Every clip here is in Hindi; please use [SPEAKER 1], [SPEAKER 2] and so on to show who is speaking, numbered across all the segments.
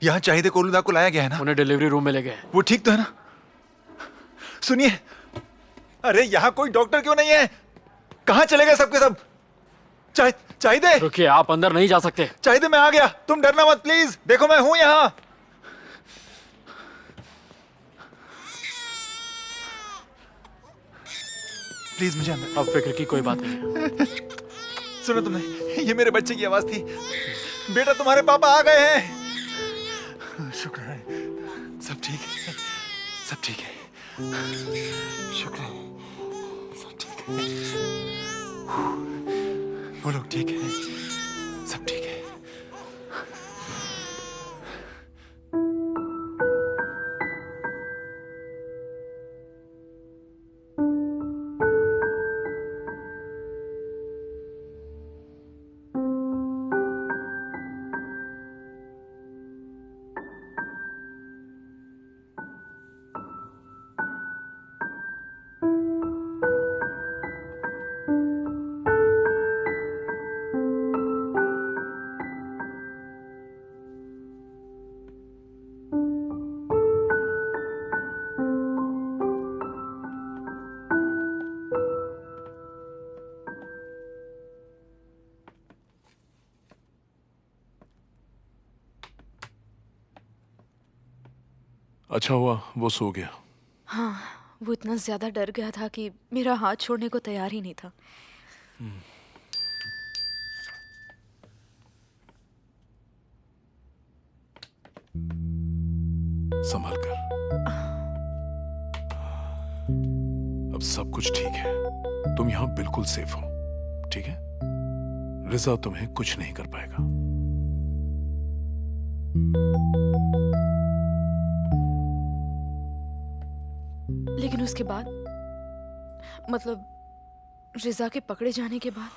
[SPEAKER 1] यहाँ चाहिदे कोलुदा को लाया गया है ना?
[SPEAKER 2] उन्हें डिलीवरी रूम में ले गए।
[SPEAKER 1] वो ठीक तो है ना? सुनिए, अरे यहाँ कोई डॉक्टर क्यों नहीं है? कहाँ चले गए सबके सब? चाहिदे,
[SPEAKER 2] रुकिए, आप अंदर नहीं जा सकते।
[SPEAKER 1] चाहिदे मैं आ गया, तुम डरना मत प्लीज, देखो मैं हूं यहाँ। प्लीज मुझे अंदर।
[SPEAKER 2] अब फिक्र की कोई बात नहीं है।
[SPEAKER 1] सुनो तुमने, ये मेरे बच्चे की आवाज थी। बेटा तुम्हारे पापा आ गए हैं। शुक्र है, सब ठीक है, सब ठीक है। शुक्र है, सब ठीक है। वो लोग ठीक है, सब ठीक है।
[SPEAKER 3] अच्छा हुआ वो सो गया।
[SPEAKER 4] हाँ, वो इतना ज्यादा डर गया था कि मेरा हाथ छोड़ने को तैयार ही नहीं था।
[SPEAKER 3] संभल कर, अब सब कुछ ठीक है। तुम यहां बिल्कुल सेफ हो, ठीक है? रिजा तुम्हें कुछ नहीं कर पाएगा।
[SPEAKER 4] लेकिन उसके बाद, मतलब रिजा के पकड़े जाने के बाद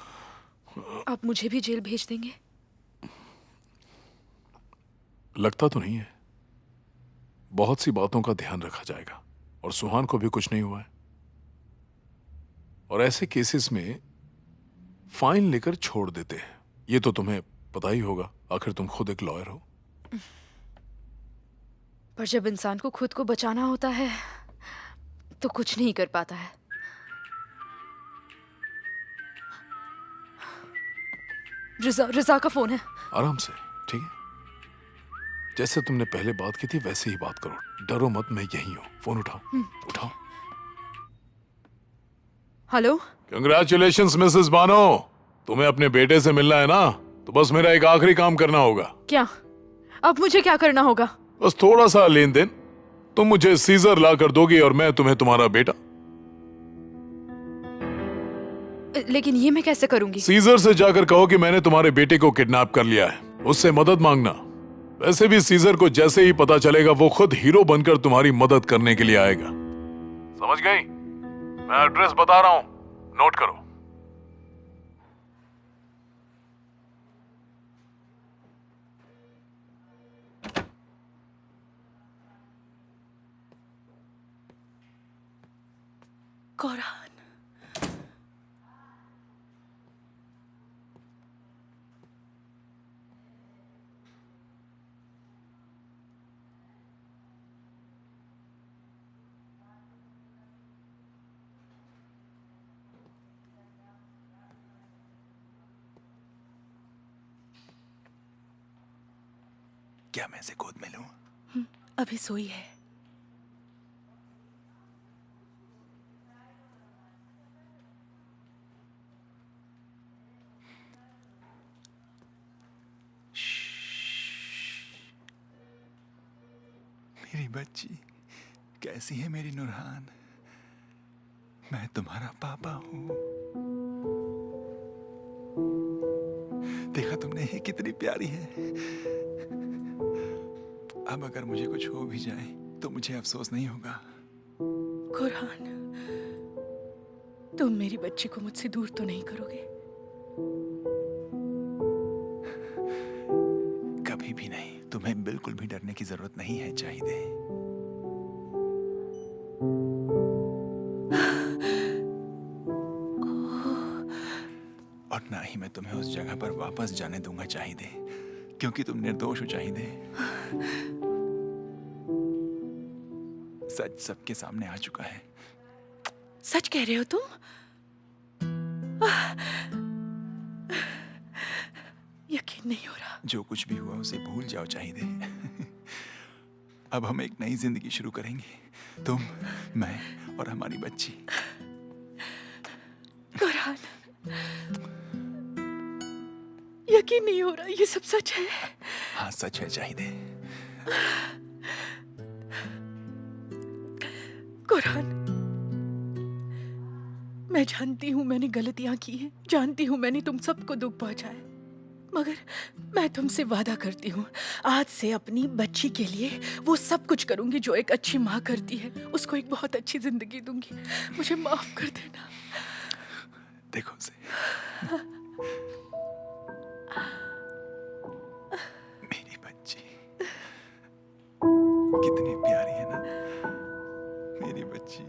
[SPEAKER 4] आप मुझे भी जेल भेज देंगे?
[SPEAKER 3] लगता तो नहीं है। बहुत सी बातों का ध्यान रखा जाएगा और सुहान को भी कुछ नहीं हुआ है। और ऐसे केसेस में फाइन लेकर छोड़ देते हैं। ये तो तुम्हें पता ही होगा, आखिर तुम खुद एक लॉयर हो।
[SPEAKER 4] पर जब इंसान को खुद को बचाना होता है तो कुछ नहीं कर पाता है। रिजा का फोन है।
[SPEAKER 3] आराम से, ठीक है? जैसे तुमने पहले बात की थी वैसे ही बात करो। डरो मत, मैं यही हूं। फोन उठाओ, उठाओ।
[SPEAKER 4] हेलो।
[SPEAKER 3] कंग्रेचुलेशंस मिसेस बानो, तुम्हें अपने बेटे से मिलना है ना? तो बस मेरा एक आखिरी काम करना होगा।
[SPEAKER 4] क्या? अब मुझे क्या करना होगा?
[SPEAKER 3] बस थोड़ा सा लेन देन। तुम मुझे सीजर ला कर दोगी और मैं तुम्हें तुम्हारा बेटा।
[SPEAKER 4] लेकिन ये मैं कैसे करूंगी?
[SPEAKER 3] सीजर से जाकर कहो कि मैंने तुम्हारे बेटे को किडनैप कर लिया है, उससे मदद मांगना। वैसे भी सीजर को जैसे ही पता चलेगा वो खुद हीरो बनकर तुम्हारी मदद करने के लिए आएगा। समझ गई? मैं एड्रेस बता रहा हूं, नोट करो।
[SPEAKER 4] कोरहान,
[SPEAKER 1] क्या मैं इसे गोद में लूं?
[SPEAKER 4] अभी सोई है।
[SPEAKER 1] मेरी बच्ची, कैसी है मेरी नूरहान? मैं तुम्हारा पापा हूं। देखा तुमने, ये कितनी प्यारी है। अब अगर मुझे कुछ हो भी जाए तो मुझे अफसोस नहीं होगा।
[SPEAKER 4] कोरहान, तुम मेरी बच्ची को मुझसे दूर तो नहीं करोगे?
[SPEAKER 1] कभी भी नहीं। तुम्हें बिल्कुल भी डरने की जरूरत नहीं है चाहिदे। और ना ही मैं तुम्हें उस जगह पर वापस जाने दूंगा चाहिदे, क्योंकि तुम निर्दोष हो चाहिदे। सच सबके सामने आ चुका है।
[SPEAKER 5] सच कह रहे हो तुम? यकीन नहीं हो रहा।
[SPEAKER 1] जो कुछ भी हुआ उसे भूल जाओ चाहिए। अब हम एक नई जिंदगी शुरू करेंगे, तुम, मैं और हमारी बच्ची।
[SPEAKER 5] कुरान, यकीन नहीं हो रहा, ये सब सच है?
[SPEAKER 1] हाँ सच है चाहिए।
[SPEAKER 5] कुरान, मैं जानती हूं मैंने गलतियां की हैं, जानती हूं मैंने तुम सबको दुख पहुंचाया, मगर मैं तुमसे वादा करती हूँ आज से अपनी बच्ची के लिए वो सब कुछ करूंगी जो एक अच्छी माँ करती है। उसको एक बहुत अच्छी जिंदगी दूंगी। मुझे माफ कर देना।
[SPEAKER 1] देखो उसे, मेरी बच्ची कितनी प्यारी है ना, मेरी बच्ची।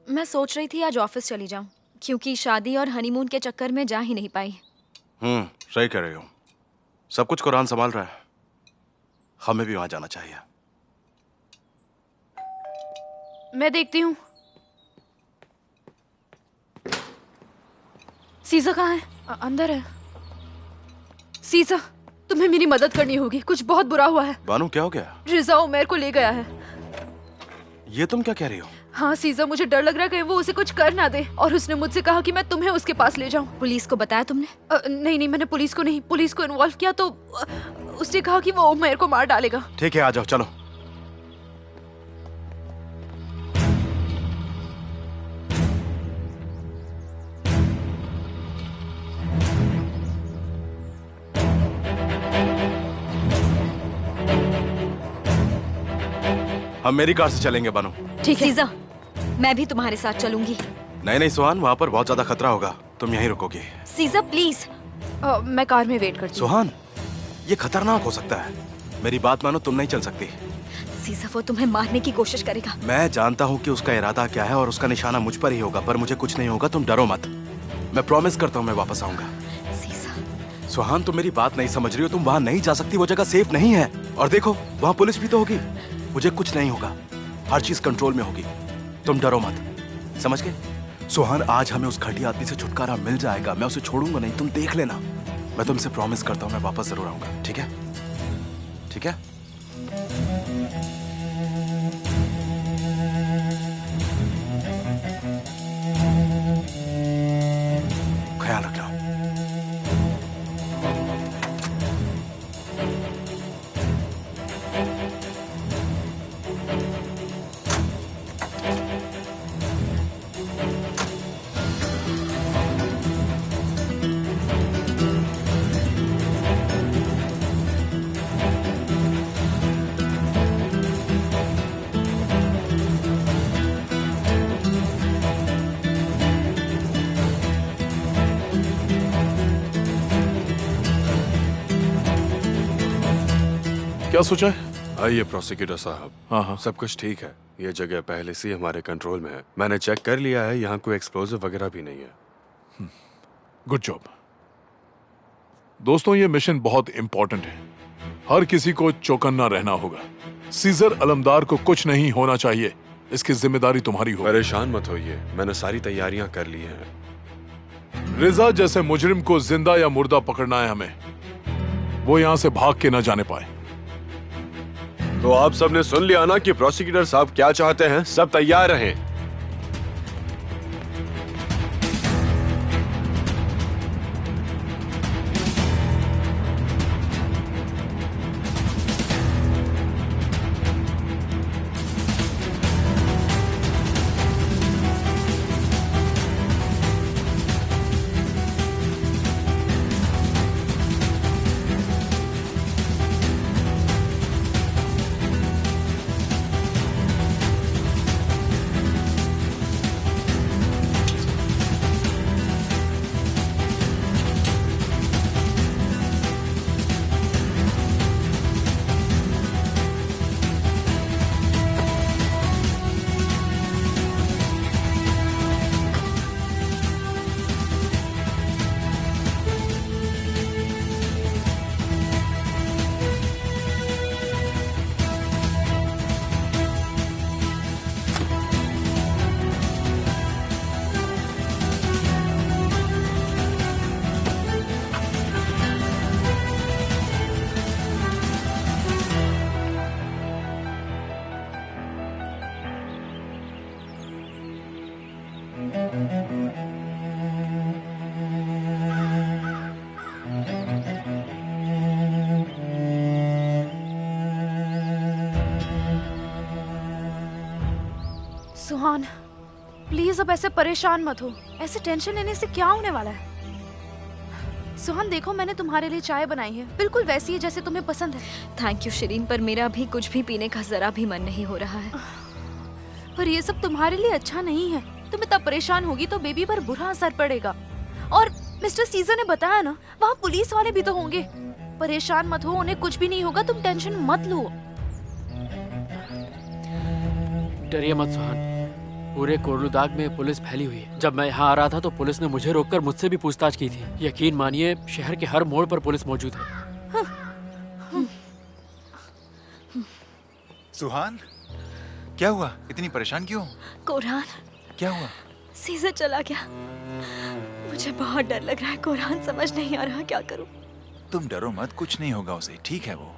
[SPEAKER 6] मैं सोच रही थी आज ऑफिस चली जाऊं, क्योंकि शादी और हनीमून के चक्कर में जा ही नहीं पाई।
[SPEAKER 7] सही कह रही हो। सब कुछ कुरान संभाल रहा है, हमें भी वहां जाना चाहिए।
[SPEAKER 4] मैं देखती हूँ। सीजा कहाँ है? अंदर है। सीजा, तुम्हें मेरी मदद करनी होगी, कुछ बहुत बुरा हुआ है।
[SPEAKER 7] बानू क्या हो गया?
[SPEAKER 4] रिजा उमर को ले गया है।
[SPEAKER 7] ये तुम क्या कह रही हो?
[SPEAKER 4] हाँ सीजा, मुझे डर लग रहा है कहीं वो उसे कुछ कर ना दे, और उसने मुझसे कहा कि मैं तुम्हें उसके पास ले जाऊं।
[SPEAKER 6] पुलिस को बताया तुमने?
[SPEAKER 4] नहीं नहीं, मैंने पुलिस को नहीं, पुलिस को इन्वॉल्व किया तो उसने कहा कि वो उमर को मार डालेगा।
[SPEAKER 7] ठीक है, आ जाओ, चलो। हम मेरी कार से चलेंगे बानू।
[SPEAKER 6] ठीक है। सीजा, मैं भी तुम्हारे साथ चलूंगी।
[SPEAKER 7] नहीं नहीं सुहान, वहाँ पर बहुत ज्यादा खतरा होगा, तुम यहीं रुकोगी।
[SPEAKER 6] सीजा प्लीज।
[SPEAKER 4] मैं कार में वेट करती हूँ।
[SPEAKER 7] सुहान, ये खतरनाक हो सकता है, मेरी बात मानो, तुम नहीं चल सकती।
[SPEAKER 6] सीजा, वो तुम्हें मारने की कोशिश करेगा।
[SPEAKER 7] मैं जानता हूँ कि उसका इरादा क्या है और उसका निशाना मुझ पर ही होगा, पर मुझे कुछ नहीं होगा, तुम डरो मत। मैं प्रॉमिस करता हूँ मैं वापस आऊंगा।
[SPEAKER 6] सीजा।
[SPEAKER 7] सुहान, तुम मेरी बात नहीं समझ रही हो, तुम वहाँ नहीं जा सकती, वो जगह सेफ नहीं है। और देखो, वहाँ पुलिस भी तो होगी। मुझे कुछ नहीं होगा, हर चीज कंट्रोल में होगी, तुम डरो मत, समझ गए? सुहान, आज हमें उस घटिया आदमी से छुटकारा मिल जाएगा, मैं उसे छोड़ूंगा नहीं, तुम देख लेना। मैं तुमसे प्रॉमिस करता हूँ मैं वापस जरूर आऊंगा, ठीक है? ठीक है? ख्याल रखना।
[SPEAKER 3] क्या सोचा है?
[SPEAKER 8] आइए प्रोसिक्यूटर साहब।
[SPEAKER 3] हाँ।
[SPEAKER 8] सब कुछ ठीक है, ये जगह पहले से ही हमारे कंट्रोल में है। मैंने चेक कर लिया है, यहाँ कोई एक्सप्लोजिव वगैरह भी नहीं है।
[SPEAKER 3] Good job. दोस्तों, ये मिशन बहुत इंपॉर्टेंट है, हर किसी को चौकन्ना रहना होगा। सीजर अलमदार को कुछ नहीं होना चाहिए, इसकी जिम्मेदारी तुम्हारी होगी।
[SPEAKER 8] परेशान मत होइए, मैंने सारी तैयारियां कर ली हैं।
[SPEAKER 3] रिजा जैसे मुजरिम को जिंदा या मुर्दा पकड़ना है हमें, वो यहां से भाग के न जाने पाए।
[SPEAKER 8] तो आप सबने सुन लिया ना कि प्रोसिक्यूटर साहब क्या चाहते हैं, सब तैयार रहें।
[SPEAKER 4] सुहान, प्लीज अब ऐसे परेशान मत हो। ऐसे टेंशन लेने से क्या होने वाला है? सुहान देखो, मैंने तुम्हारे लिए चाय बनाई है, बिल्कुल वैसी है जैसे तुम्हें पसंद है।
[SPEAKER 6] थैंक यू शिरीन, पर मेरा अभी कुछ भी पीने का जरा भी मन नहीं हो रहा है।
[SPEAKER 4] पर ये सब तुम्हारे लिए अच्छा नहीं है। तुम इतना परेशान होगी तो बेबी पर बुरा असर पड़ेगा। और मिस्टर सीजर ने बताया ना, वहाँ पुलिस वाले भी तो होंगे। परेशान मत हो, उन्हें कुछ भी नहीं होगा, तुम टेंशन मत लो।
[SPEAKER 2] डरिए मत सुहान, पूरे कोरलुदाग में पुलिस फैली हुई है। जब मैं यहाँ आ रहा था तो पुलिस ने मुझे रोककर मुझसे भी पूछताछ की थी। यकीन मानिए, शहर के हर मोड़ पर पुलिस मौजूद है।
[SPEAKER 1] सुहान, क्या हुआ? इतनी परेशान क्यों?
[SPEAKER 6] कोरहान,
[SPEAKER 1] क्या हुआ?
[SPEAKER 6] सीजर चला गया। मुझे बहुत डर लग रहा है कोरहान, समझ नहीं आ रहा क्या करूं।
[SPEAKER 1] तुम डरो मत, कुछ नहीं होगा उसे, ठीक है वो।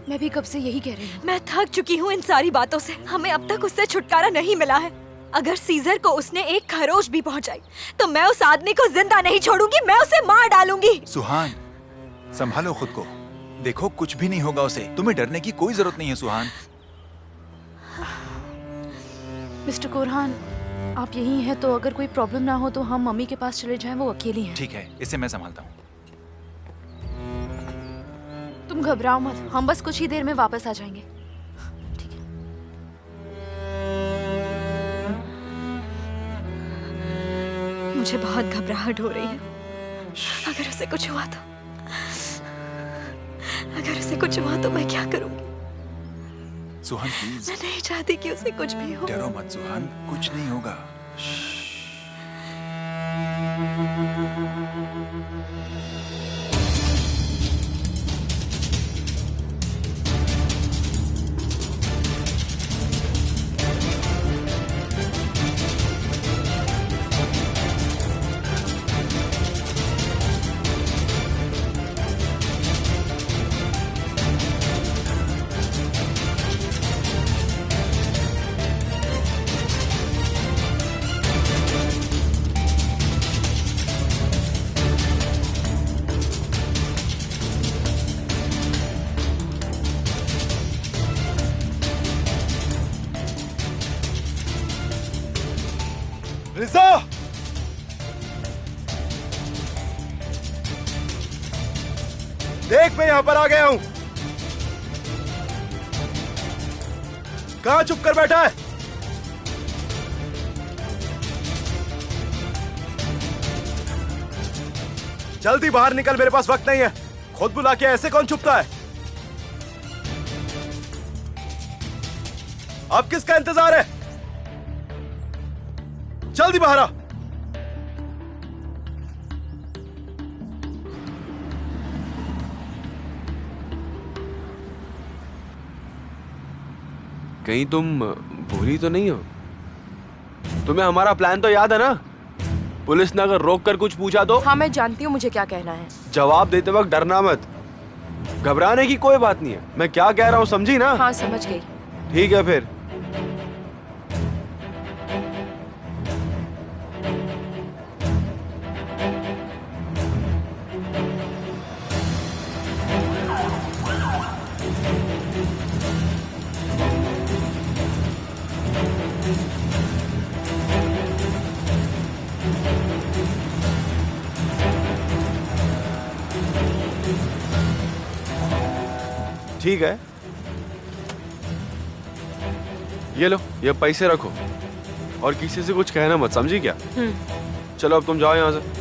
[SPEAKER 4] मैं भी कब से यही कह रही हूँ।
[SPEAKER 6] मैं थक चुकी हूँ इन सारी बातों से। हमें अब तक उससे छुटकारा नहीं मिला है। अगर सीजर को उसने एक खरोच भी पहुंचाई तो मैं उस आदमी को जिंदा नहीं छोड़ूंगी, मैं उसे मार डालूंगी।
[SPEAKER 1] सुहान, संभालो खुद को। देखो, कुछ भी नहीं होगा उसे, तुम्हें डरने की कोई जरूरत नहीं है सुहान।
[SPEAKER 4] मिस्टर कोरहान, आप यही हैं तो अगर कोई प्रॉब्लम ना हो तो हम मम्मी के पास चले जाएं, वो अकेली हैं।
[SPEAKER 1] ठीक है, इसे मैं संभालता हूँ।
[SPEAKER 4] तुम घबराओ मत, हम बस कुछ ही देर में वापस आ जाएंगे। ठीक है।
[SPEAKER 6] मुझे बहुत घबराहट हो रही है। अगर उसे कुछ हुआ तो, अगर उसे कुछ हुआ तो मैं क्या करूंगी?
[SPEAKER 1] सुहान प्लीज,
[SPEAKER 6] मैं नहीं चाहती कि उसे कुछ भी हो।
[SPEAKER 1] डरो मत सुहान, कुछ नहीं होगा। रिजा! देख, मैं यहां पर आ गया हूं। कहां चुप कर बैठा है? जल्दी बाहर निकल, मेरे पास वक्त नहीं है। खुद बुला के ऐसे कौन चुपता है? अब किसका इंतजार है? जल्दी बाहर आ।
[SPEAKER 8] कहीं तुम भूली तो नहीं हो? तुम्हें हमारा प्लान तो याद है ना? पुलिस ने अगर रोक कर कुछ पूछा तो?
[SPEAKER 4] हाँ, मैं जानती हूँ मुझे क्या कहना है।
[SPEAKER 8] जवाब देते वक्त डरना मत। घबराने की कोई बात नहीं है। मैं क्या कह रहा हूँ समझी ना?
[SPEAKER 4] हाँ, समझ गई।
[SPEAKER 8] ठीक है फिर। ठीक है, ये लो, ये पैसे रखो और किसी से कुछ कहना मत, समझी क्या? चलो अब तुम जाओ यहां से।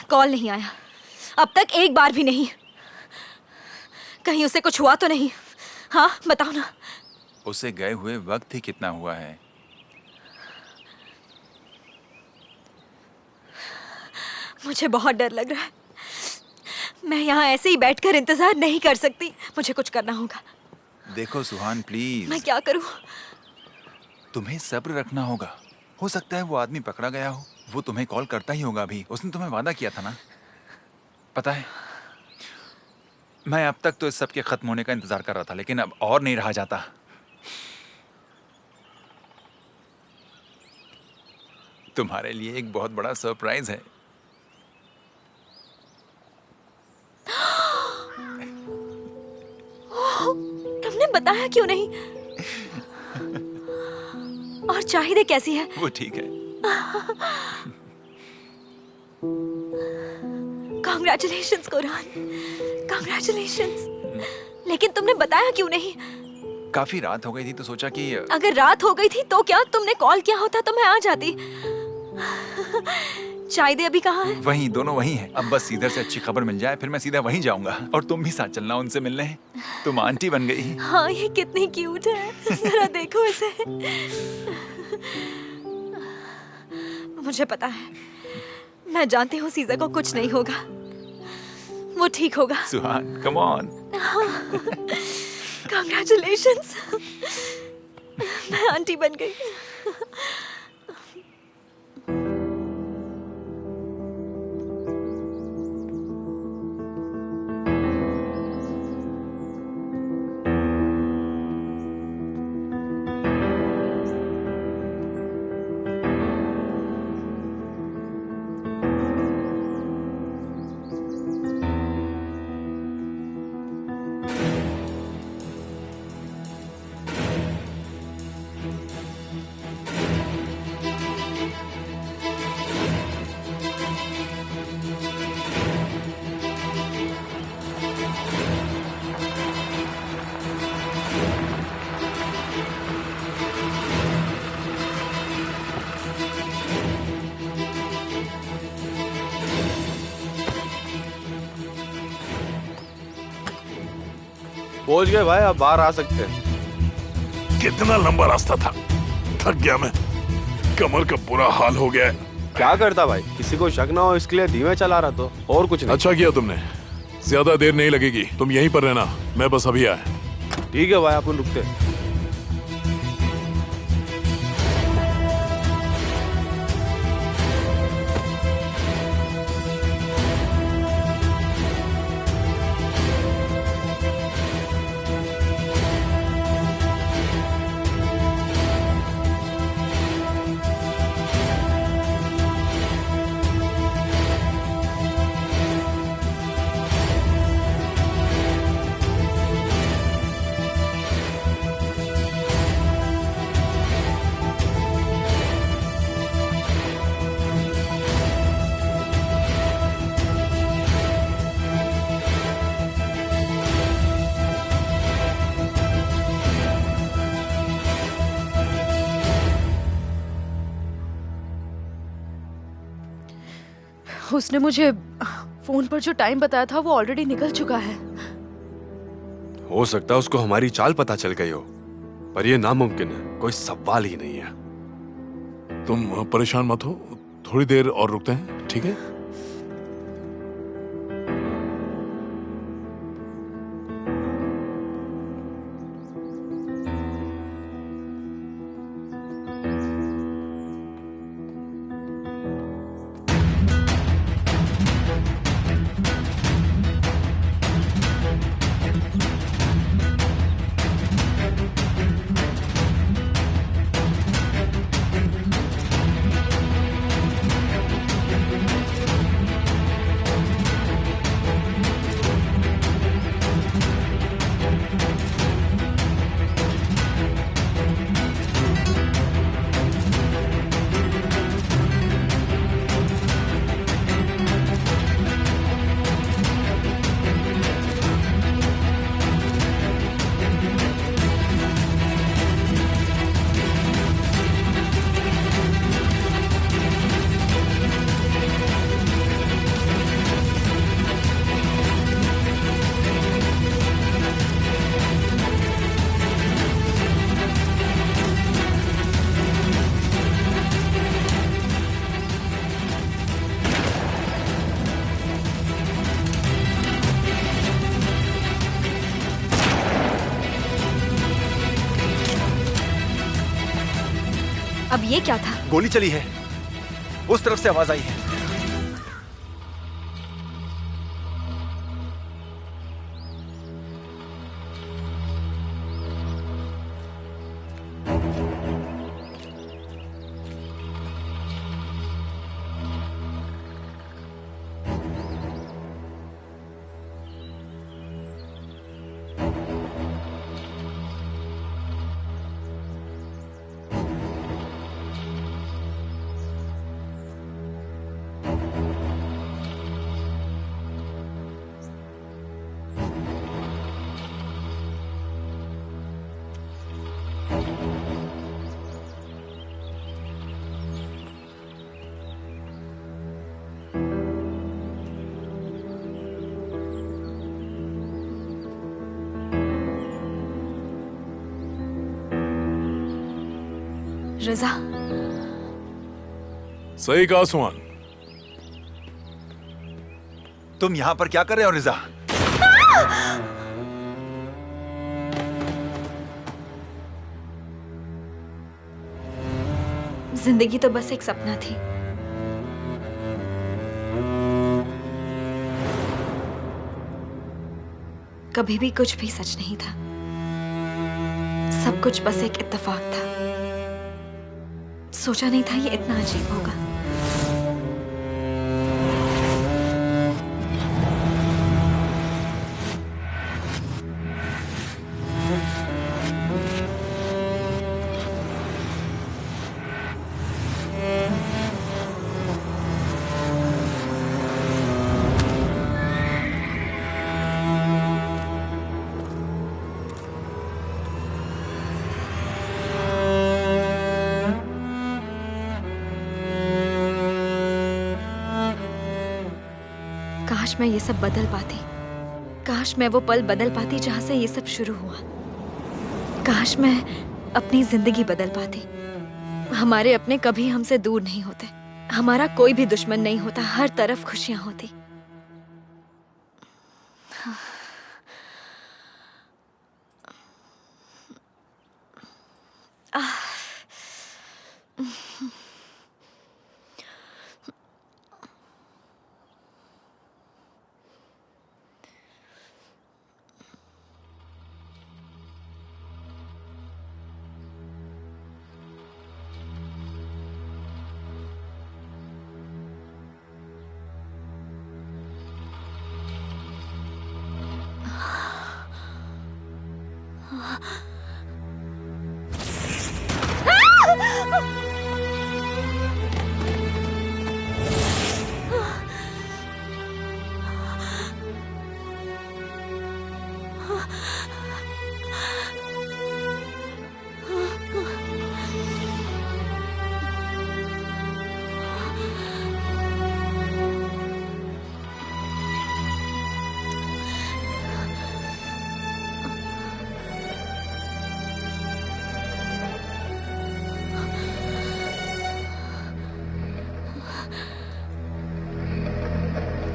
[SPEAKER 6] कॉल नहीं आया अब तक, एक बार भी नहीं। कहीं उसे कुछ हुआ तो नहीं? हाँ बताओ ना।
[SPEAKER 1] उसे गए हुए वक्त ही कितना हुआ है?
[SPEAKER 6] मुझे बहुत डर लग रहा है। मैं यहाँ ऐसे ही बैठकर इंतजार नहीं कर सकती, मुझे कुछ करना होगा।
[SPEAKER 1] देखो सुहान प्लीज,
[SPEAKER 6] मैं क्या करूँ?
[SPEAKER 1] तुम्हें सब्र रखना होगा। हो सकता है वो आदमी पकड़ा गया हो, वो तुम्हें कॉल करता ही होगा अभी। उसने तुम्हें वादा किया था ना, पता है मैं अब तक तो इस सब के खत्म होने का इंतजार कर रहा था, लेकिन अब और नहीं रहा जाता। तुम्हारे लिए एक बहुत बड़ा सरप्राइज है।
[SPEAKER 6] तुमने बताया क्यों नहीं? और चाहिए कैसी है?
[SPEAKER 1] वो ठीक है।
[SPEAKER 6] Congratulations Quran, congratulations. लेकिन तुमने बताया क्यों नहीं?
[SPEAKER 1] काफी रात हो गई थी तो सोचा कि
[SPEAKER 6] अगर रात हो गई थी तो क्या तुमने कॉल किया होता तो मैं आ जाती। चाइदे अभी कहाँ है?
[SPEAKER 1] वहीं, दोनों वहीं हैं। अब बस सीधर से अच्छी खबर मिल जाए फिर मैं सीधा वहीं जाऊंगा, और तुम भी साथ चलना उनसे मिलने। तुम आंटी बन गई।
[SPEAKER 6] हाँ, ये कितनी क्यूट है, जरा देखो इसे। मुझे पता है, मैं जानती हूँ सीज़र को कुछ नहीं होगा, वो ठीक होगा।
[SPEAKER 1] सुहान, कम ऑन।
[SPEAKER 6] कांग्रेचुलेशंस, मैं आंटी बन गई।
[SPEAKER 8] पहुंच गए भाई, अब बाहर आ सकते हैं।
[SPEAKER 3] कितना लंबा रास्ता था, थक गया मैं। कमर का बुरा हाल हो गया है।
[SPEAKER 8] क्या करता भाई, किसी को शक ना हो इसके लिए धीमे चला रहा, तो और कुछ नहीं।
[SPEAKER 3] अच्छा किया तुमने, ज्यादा देर नहीं लगेगी। तुम यहीं पर रहना, मैं बस अभी आया।
[SPEAKER 8] ठीक है भाई, अपन रुकते।
[SPEAKER 4] उसने मुझे फोन पर जो टाइम बताया था वो ऑलरेडी निकल चुका है।
[SPEAKER 8] हो सकता है उसको हमारी चाल पता चल गई हो, पर यह नामुमकिन है, कोई सवाल ही नहीं है।
[SPEAKER 3] तुम परेशान मत हो, थोड़ी देर और रुकते हैं, ठीक है?
[SPEAKER 6] अब ये क्या था?
[SPEAKER 1] गोली चली है, उस तरफ से आवाज आई है।
[SPEAKER 6] रजा,
[SPEAKER 3] सही कहा सुहान।
[SPEAKER 1] तुम यहाँ पर क्या कर रहे हो रिजा?
[SPEAKER 6] जिंदगी तो बस एक सपना थी। कभी भी कुछ भी सच नहीं था। सब कुछ बस एक इत्तेफाक था। सोचा नहीं था ये इतना अजीब होगा। काश मैं ये सब बदल पाती। काश मैं वो पल बदल पाती जहां से ये सब शुरू हुआ। काश मैं अपनी जिंदगी बदल पाती। हमारे अपने कभी हमसे दूर नहीं होते। हमारा कोई भी दुश्मन नहीं होता। हर तरफ खुशियां होती।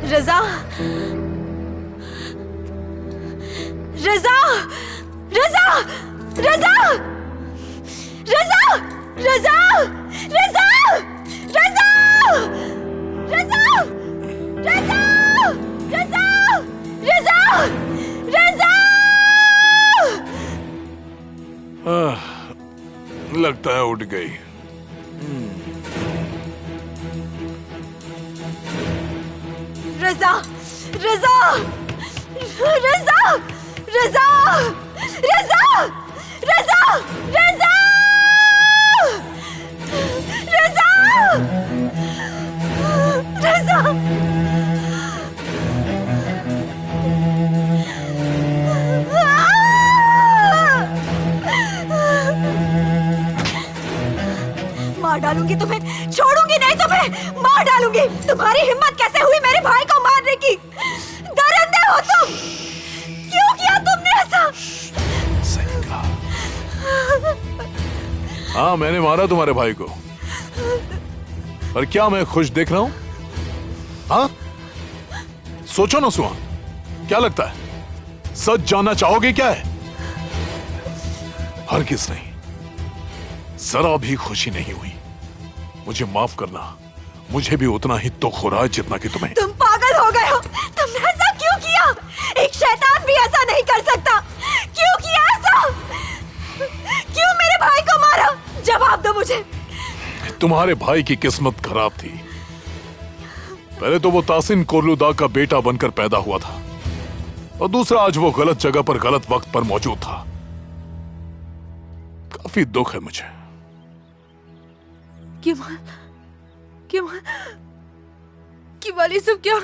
[SPEAKER 6] रजा, रजा, रजा, रजा, रजा, रजा, रजा, रजा, रजा, रजा, रजा, रजा, रजा।
[SPEAKER 3] लगता है उठ गई।
[SPEAKER 6] रजा, रजा, रजा, रजा, रजा, रजा, रजा, रजा, रजा। मार डालूंगी तुम्हें, छोड़ूंगी नहीं तुम्हें, मार डालूंगी। तुम्हारी हिम्मत कैसे हुई मेरे भाई को मारने की? दरिंदे हो तुम। क्यों किया तुमने ऐसा?
[SPEAKER 3] सही कहा। हाँ, मैंने मारा तुम्हारे भाई को। पर क्या मैं खुश दिख रहा हूं? हाँ, सोचो ना सुहान, क्या लगता है सच जानना चाहोगे क्या है? हरगिज नहीं, जरा भी खुशी नहीं हुई। मुझे माफ करना, मुझे भी उतना ही दुख हो रहा है जितना कि तुम्हें।
[SPEAKER 6] तुम पागल हो गए हो। तुमने ऐसा क्यों किया? एक शैतान भी ऐसा नहीं कर सकता। क्यों किया ऐसा? क्यों मेरे भाई को मारा? जवाब दो मुझे।
[SPEAKER 3] तुम्हारे भाई की किस्मत खराब थी। पहले तो वो तासिन कोरलुदा का बेटा बनकर पैदा हुआ था, और दूसरा आज वो गलत जगह पर गलत वक्त पर मौजूद था। काफी दुख है मुझे।
[SPEAKER 4] केवल ये सब क्या?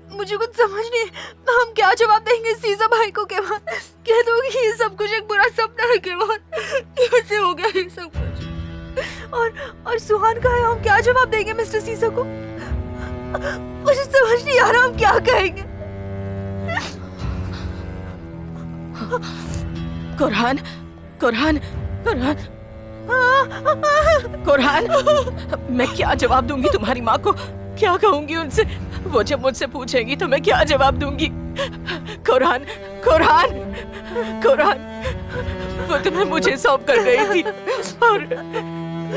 [SPEAKER 4] मुझे कुछ समझ नहीं। हम क्या जवाब देंगे सीजा भाई को? केवल कह दो कि ये सब कुछ एक बुरा सपना है। केवल कैसे हो गया ये सब कुछ? और सुहान का है, हम क्या जवाब देंगे मिस्टर सीजा को? मुझे समझ नहीं आ रहा हम क्या कहेंगे।
[SPEAKER 5] कुरहान, कुरहान, कुरहान। कुरहान, मैं क्या जवाब दूंगी तुम्हारी माँ को? क्या कहूंगी उनसे? वो जब मुझसे पूछेंगी तो मैं क्या जवाब दूंगी? कुरहान, कुरहान, कुरहान, वो तुम्हें मुझे सौंप कर गई थी और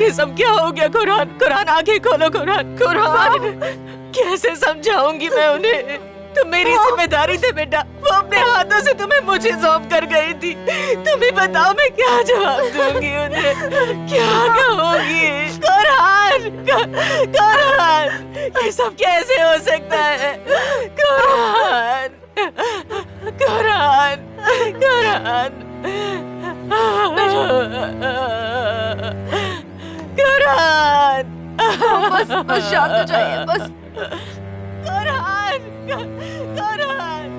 [SPEAKER 5] ये सब क्या हो गया? कुरहान, कुरहान आंखें खोलो। कुरहान, कुरहान, कैसे समझाऊंगी मैं उन्हें? तुम मेरी जिम्मेदारी थे बेटा, वो अपने हाथों से तुम्हें मुझे सौंप कर गई थी। तुम ही बताओ मैं क्या जवाब दूंगी उन्हें? क्या कहूंगी? कुरहान, कुरहान, ये सब कैसे हो सकता है? कुरहान, कुरहान, कुरहान, कुरहान,
[SPEAKER 4] बस शांत हो जाइए, बस।
[SPEAKER 5] कुरहान, कुरहान,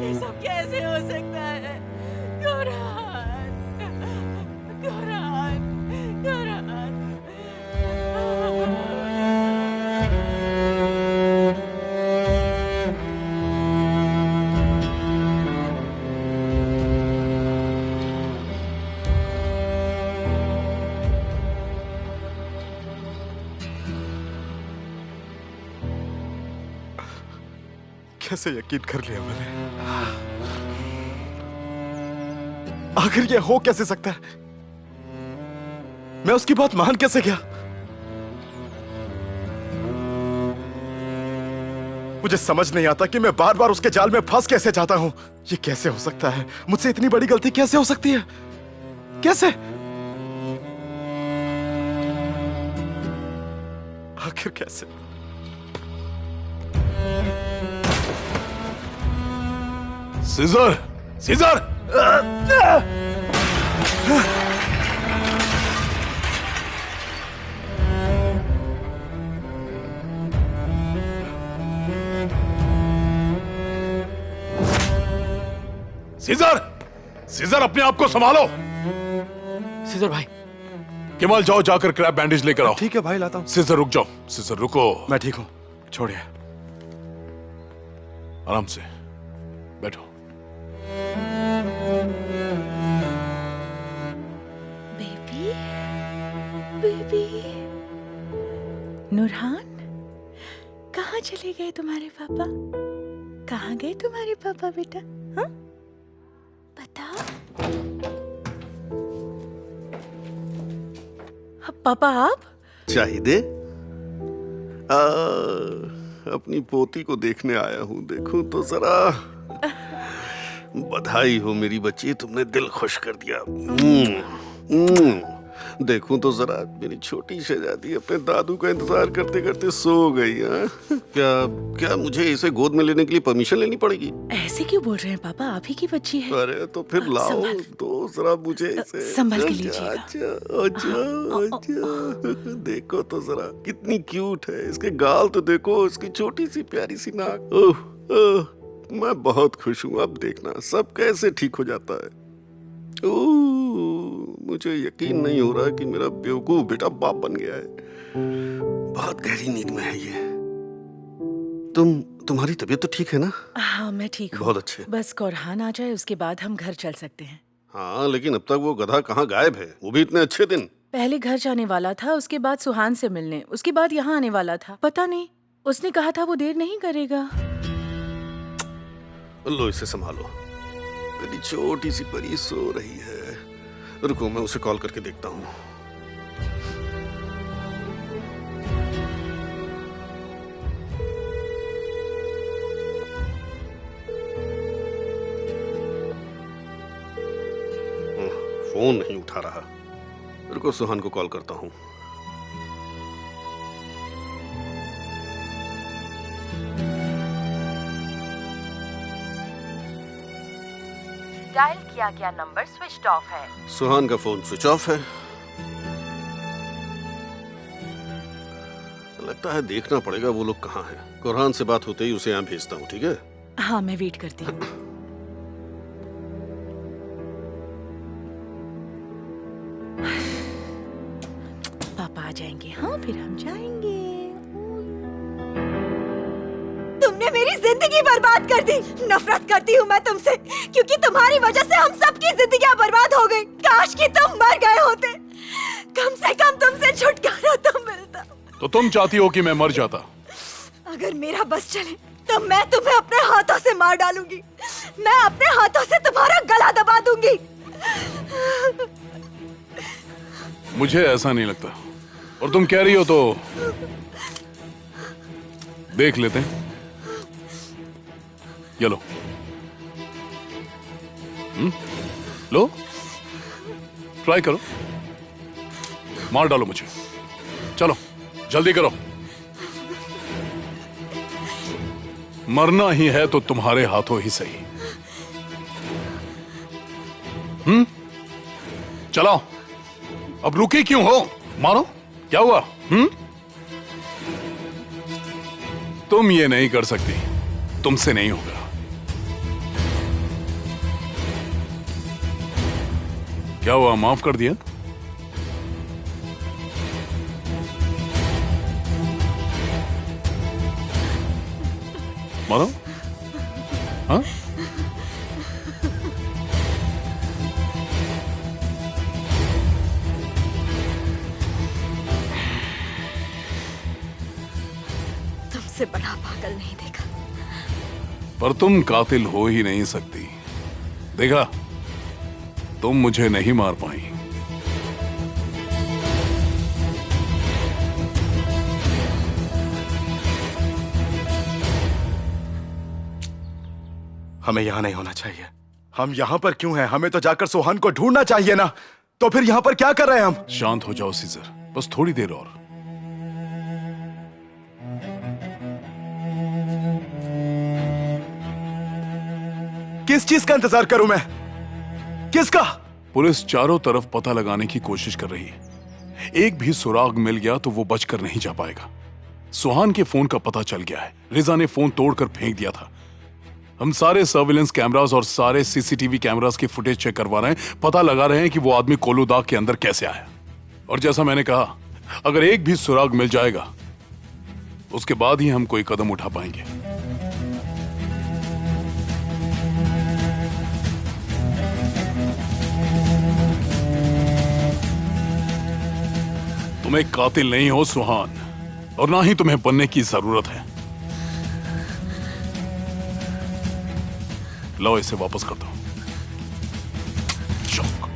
[SPEAKER 5] ये सब कैसे हो सकता है? कुरहान, कुरहान, कुरहान।
[SPEAKER 7] कैसे यकीन कर लिया मैंने? आखिर ये हो कैसे सकता है? मैं उसकी बात मान कैसे गया? मुझे समझ नहीं आता कि मैं बार बार उसके जाल में फंस कैसे जाता हूं। ये कैसे हो सकता है? मुझसे इतनी बड़ी गलती कैसे हो सकती है? कैसे? आखिर कैसे?
[SPEAKER 3] Scissor, scissor! सीजर, सीजर अपने आप को संभालो।
[SPEAKER 2] सीजर भाई,
[SPEAKER 3] केवल जाओ, जाकर क्रैप बैंडेज लेकर आओ।
[SPEAKER 7] ठीक है भाई, लाता हूं।
[SPEAKER 3] सीजर रुक जाओ, सीजर रुको।
[SPEAKER 7] मैं ठीक हूं, छोड़िए।
[SPEAKER 3] आराम से बैठो।
[SPEAKER 5] बेबी, बेबी, नूरहान, कहाँ चले गए तुम्हारे पापा? कहाँ गए तुम्हारे पापा बेटा? हाँ, बताओ। पापा आप?
[SPEAKER 9] चाहिए अपनी पोती को देखने आया हूँ। देखो तो जरा। बधाई हो मेरी बच्ची, तुमने दिल खुश कर दिया। देखूं तो जरा, मेरी छोटी शहजादी अपने दादू का इंतजार करते करते सो गई। क्या क्या मुझे इसे गोद में लेने के लिए परमिशन लेनी पड़ेगी?
[SPEAKER 5] ऐसे क्यों बोल रहे हैं पापा? आप ही की बच्ची है।
[SPEAKER 9] अरे तो फिर लाओ दो जरा मुझे इसे।
[SPEAKER 5] संभल के लीजिएगा।
[SPEAKER 9] अच्छा, देखो तो जरा कितनी क्यूट है। इसके गाल तो देखो, इसकी छोटी सी प्यारी सी नाक। ओह ओह, मैं बहुत खुश हूँ। अब देखना सब कैसे ठीक हो जाता है। मुझे यकीन नहीं हो रहा कि मेरा बेवकूफ बेटा बाप बन गया है। बहुत गहरी नींद में है ये। तुम्हारी तबीयत तो ठीक है ना?
[SPEAKER 5] हाँ मैं ठीक हूँ।
[SPEAKER 9] बहुत अच्छे।
[SPEAKER 5] बस कुरहान आ जाए उसके बाद हम घर चल सकते हैं।
[SPEAKER 9] हाँ, लेकिन अब तक वो गधा कहाँ गायब है? वो भी इतने अच्छे दिन।
[SPEAKER 5] पहले घर जाने वाला था, उसके बाद सुहान से मिलने, उसके बाद यहाँ आने वाला था। पता नहीं, उसने कहा था वो देर नहीं करेगा।
[SPEAKER 9] लो इसे संभालो। मेरी छोटी सी परी सो रही है। रुको, मैं उसे कॉल करके देखता हूँ। फोन नहीं उठा रहा। रुको, सुहान को कॉल करता हूँ।
[SPEAKER 10] डायल किया गया नंबर स्विच ऑफ है।
[SPEAKER 9] सुहान का फोन स्विच ऑफ है। लगता है देखना पड़ेगा वो लोग कहाँ हैं। कुरहान से बात होते ही उसे यहाँ भेजता हूँ, ठीक है?
[SPEAKER 5] हाँ मैं वेट करती हूँ। पापा आ जाएंगे, हाँ फिर हम जाएंगे।
[SPEAKER 6] तुमने मेरी जिंदगी बर्बाद कर दी। नफरत करती हूँ मैं तुमसे, क्योंकि तुम्हारी वजह से हम सबकी जिंदगियां बर्बाद हो गई। काश कि तुम मर गए होते। कम से कम तुमसे छुटकारा तो मिलता।
[SPEAKER 3] तो तुम चाहती हो कि मैं मर जाता?
[SPEAKER 6] अगर मेरा बस चले तो मैं तुम्हें अपने हाथों से मार डालूंगी। मैं अपने हाथों से तुम्हारा गला दबा दूंगी।
[SPEAKER 3] मुझे ऐसा नहीं लगता, और तुम कह रही हो तो देख लेते हैं। ये लो। लो, ट्राई करो, मार डालो मुझे। चलो जल्दी करो। मरना ही है तो तुम्हारे हाथों ही सही। चलाओ, अब रुकी क्यों हो? मारो। क्या हुआ? तुम ये नहीं कर सकती, तुमसे नहीं होगा। क्या हुआ, माफ कर दिया? मारो। हाँ?
[SPEAKER 6] तुमसे बड़ा पागल नहीं देखा।
[SPEAKER 3] पर तुम कातिल हो ही नहीं सकती। देखा, तुम मुझे नहीं मार पाई।
[SPEAKER 7] हमें यहां नहीं होना चाहिए। हम यहां पर क्यों हैं? हमें तो जाकर सोहन को ढूंढना चाहिए ना। तो फिर यहां पर क्या कर रहे हैं हम?
[SPEAKER 3] शांत हो जाओ सीजर, बस थोड़ी देर और।
[SPEAKER 7] किस चीज का इंतजार करूं मैं? किसका?
[SPEAKER 3] पुलिस चारों तरफ पता लगाने की कोशिश कर रही है। एक भी सुराग मिल गया तो वो बचकर नहीं जा पाएगा। सुहान के फोन का पता चल गया है। रिजा ने फोन तोड़कर फेंक दिया था। हम सारे सर्विलेंस कैमरास और सारे सीसीटीवी कैमरास की फुटेज चेक करवा रहे हैं। पता लगा रहे हैं कि वो आदमी कोलूदाग के अंदर कैसे आया। और जैसा मैंने कहा, अगर एक भी सुराग मिल जाएगा उसके बाद ही हम कोई कदम उठा पाएंगे। तुम एक कातिल नहीं हो सुहान, और ना ही तुम्हें बनने की जरूरत है। लो इसे वापस कर दो। Shock,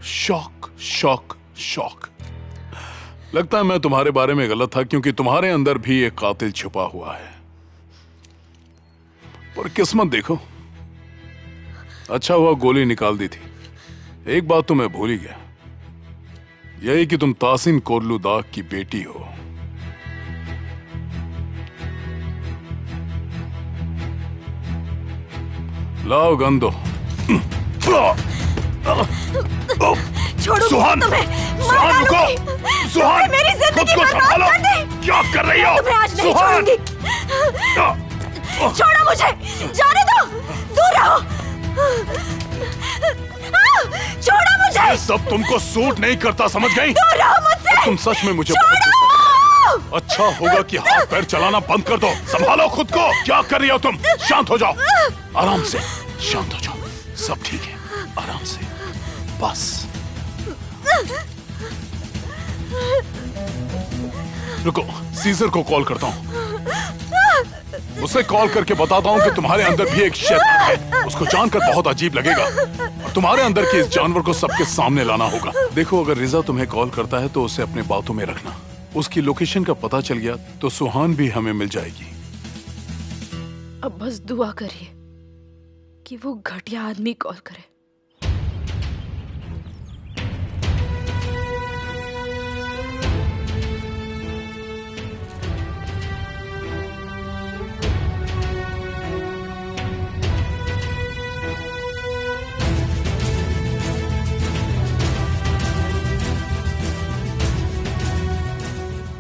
[SPEAKER 3] shock, shock, shock. लगता है मैं तुम्हारे बारे में गलत था, क्योंकि तुम्हारे अंदर भी एक कातिल छुपा हुआ है। पर किस्मत देखो, अच्छा हुआ गोली निकाल दी थी। एक बात तो मैं भूल ही गया, यही कि तुम तासिन कोलूदाग की बेटी हो। लाओ गन दो।
[SPEAKER 6] छोड़ो
[SPEAKER 3] सुहान,
[SPEAKER 6] तुम्हें,
[SPEAKER 3] सुहान रुको। सुहान,
[SPEAKER 6] मेरी जिंदगी
[SPEAKER 3] खुद को
[SPEAKER 6] बर्बाद
[SPEAKER 3] संभालो।
[SPEAKER 6] कर दी।
[SPEAKER 3] क्या कर रही हो?
[SPEAKER 6] तुम्हें आज नहीं
[SPEAKER 3] सुहान,
[SPEAKER 6] छोड़ूंगी। छोड़ो मुझे, जाने दो, दूर रहो। छोड़ो मुझे।
[SPEAKER 3] ये सब तुमको सूट नहीं करता, समझ गई?
[SPEAKER 6] दूर रहो मुझसे।
[SPEAKER 3] तुम सच में मुझे बहुत गुस्सा। अच्छा होगा कि हाथ पैर चलाना बंद कर दो। संभालो खुद को। क्या कर रही हो तुम? शांत हो जाओ, आराम से शांत हो जाओ। सब ठीक है, आराम से, बस। रुको, सीजर को कॉल करता हूँ। उसे कॉल करके बताता हूँ कि तुम्हारे अंदर भी एक शैतान है। उसको जानकर बहुत अजीब लगेगा, और तुम्हारे अंदर के इस जानवर को सबके सामने लाना होगा। देखो, अगर रिजा तुम्हें कॉल करता है तो उसे अपने बातों में रखना। उसकी लोकेशन का पता चल गया तो सुहान भी हमें मिल जाएगी।
[SPEAKER 4] अब बस दुआ करिए कि वो घटिया आदमी कॉल करे।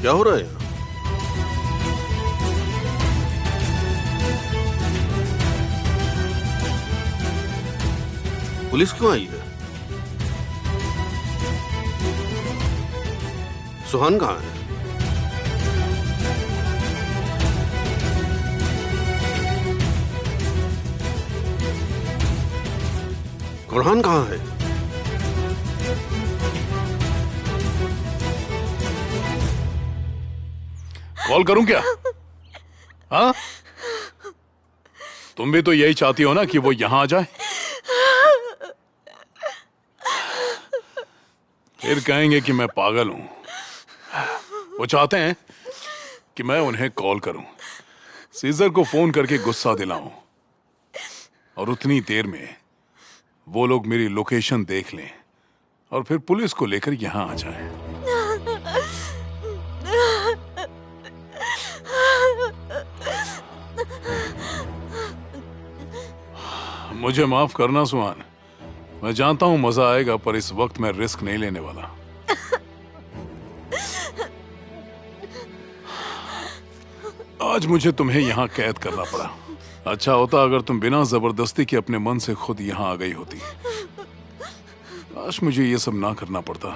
[SPEAKER 9] क्या हो रहा है यहाँ? पुलिस क्यों आई है? सुहान कहाँ है? बुरहान कहाँ है?
[SPEAKER 3] कॉल करूं क्या? हाँ, तुम भी तो यही चाहती हो ना कि वो यहां आ जाए? फिर कहेंगे कि मैं पागल हूं। वो चाहते हैं कि मैं उन्हें कॉल करूं, सीजर को फोन करके गुस्सा दिलाऊं, और उतनी देर में वो लोग मेरी लोकेशन देख लें और फिर पुलिस को लेकर यहां आ जाएं। मुझे माफ करना सुहान, मैं जानता हूं मजा आएगा, पर इस वक्त मैं रिस्क नहीं लेने वाला। आज मुझे तुम्हें यहां कैद करना पड़ा। अच्छा होता अगर तुम बिना जबरदस्ती के अपने मन से खुद यहां आ गई होती। काश मुझे ये सब ना करना पड़ता,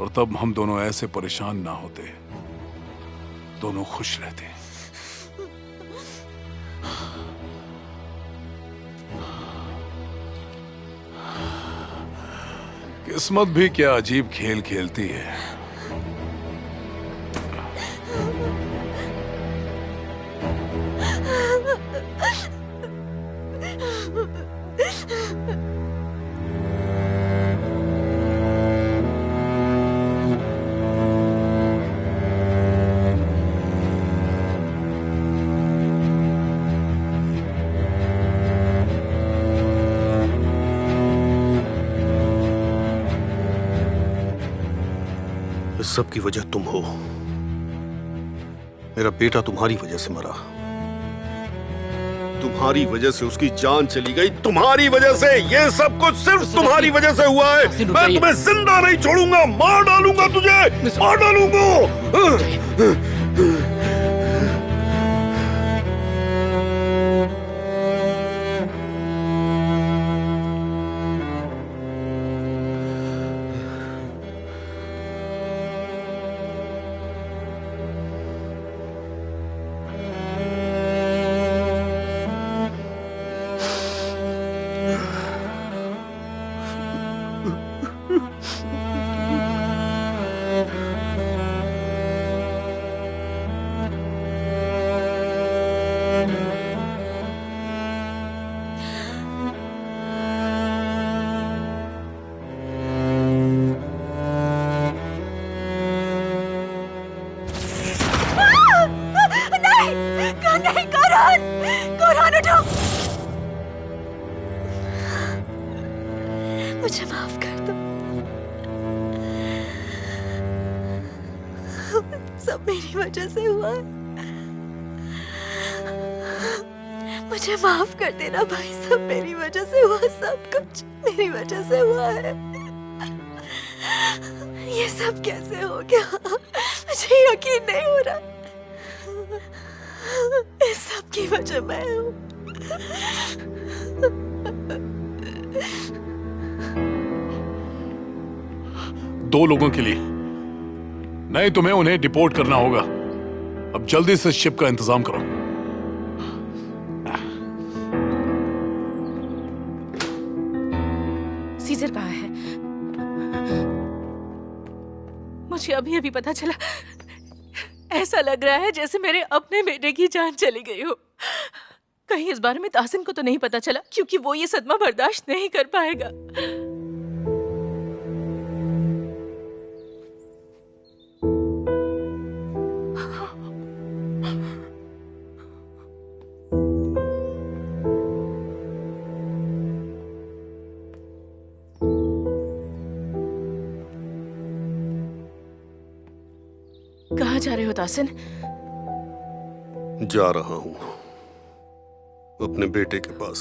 [SPEAKER 3] और तब हम दोनों ऐसे परेशान ना होते, दोनों खुश रहते। किस्मत भी क्या अजीब खेल खेलती है।
[SPEAKER 9] इस सब की वजह तुम हो। मेरा बेटा तुम्हारी वजह से मरा, तुम्हारी वजह से उसकी जान चली गई, तुम्हारी वजह से ये सब कुछ सिर्फ तुम्हारी वजह से हुआ है। मैं तुम्हें जिंदा नहीं छोड़ूंगा, मार डालूंगा तुझे, मार डालूंगा।
[SPEAKER 6] नहीं, कोरहान, कोरहान उठो। मुझे माफ कर दो, सब मेरी वजह से हुआ है। मुझे माफ कर देना भाई, सब मेरी वजह से हुआ, सब कुछ मेरी वजह से हुआ है। ये सब कैसे हो गया, मुझे यकीन नहीं हो रहा। इस सब की वजह मैं हूँ।
[SPEAKER 3] दो लोगों के लिए नहीं, तुम्हें उन्हें डिपोर्ट करना होगा। अब जल्दी से शिप का इंतजाम करो।
[SPEAKER 5] सीजर कहाँ है? मुझे अभी अभी पता चला। ऐसा लग रहा है जैसे मेरे अपने बेटे की जान चली गई हो। कहीं इस बारे में ताहसिन को तो नहीं पता चला, क्योंकि वो ये सदमा बर्दाश्त नहीं कर पाएगा। कहाँ जा रहे हो ताहसिन?
[SPEAKER 9] जा रहा हूं अपने बेटे के पास।